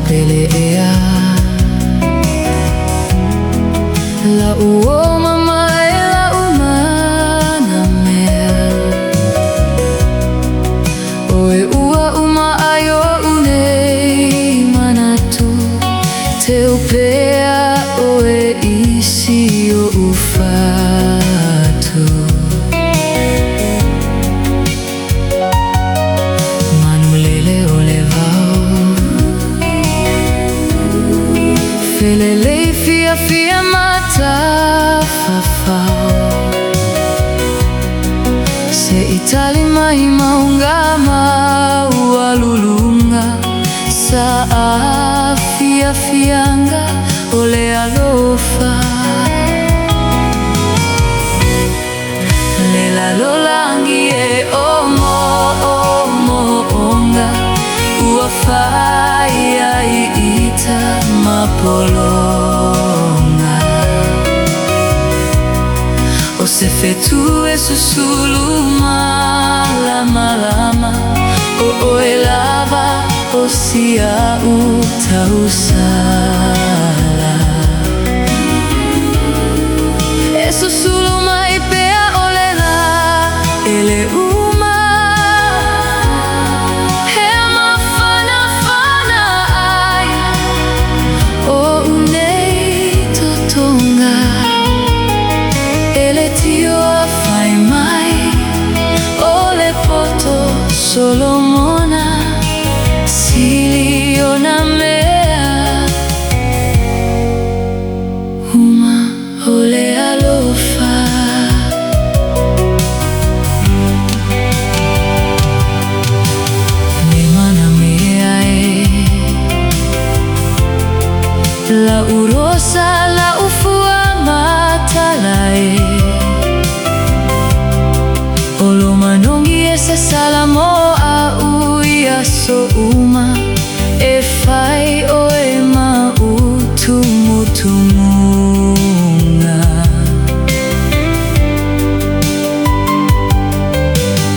Pelea la uoma mai la umana mea oe ua uma ayo unei manatu te upea oe isi o ufatu manulele o levao Felelei fia fia mata fafao Se itali mai maungama ualulunga Sa fia fianga ole alofa Lela lolangi e omo onga Uafai ai ita mapolonga O se fetu e susulu malama o e lava o sia utausala E susulu mai pea olela ele uma Solomona siliona mea uma ole alofa me mana mea la urosa la ufua matalae Olo manongi ese salamo so uma e fai o e ma utumutumunga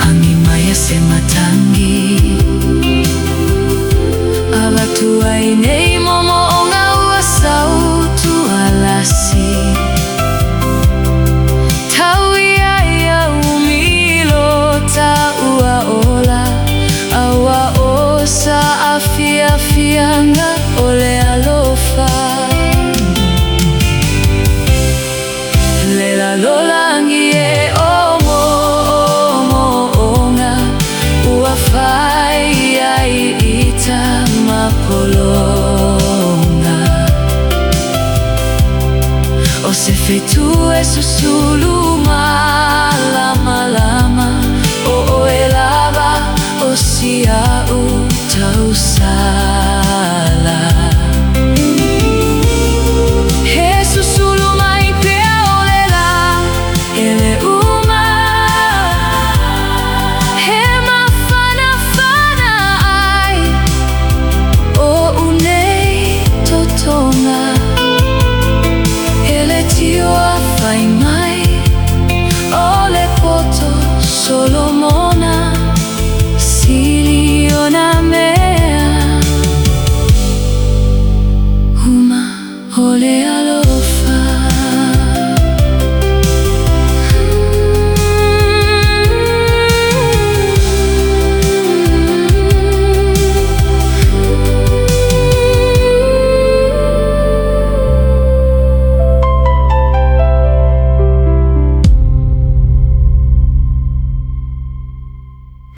Ami maya se matangi Abatu ainei momo onga ua sautu alasi Taui aya umilo ta ua ola Awa osa afia fianga ole alofa Lela lolangi e omo onga Uafai ai ita mapolonga O se fetu e susulu malama o e lava o sia utausala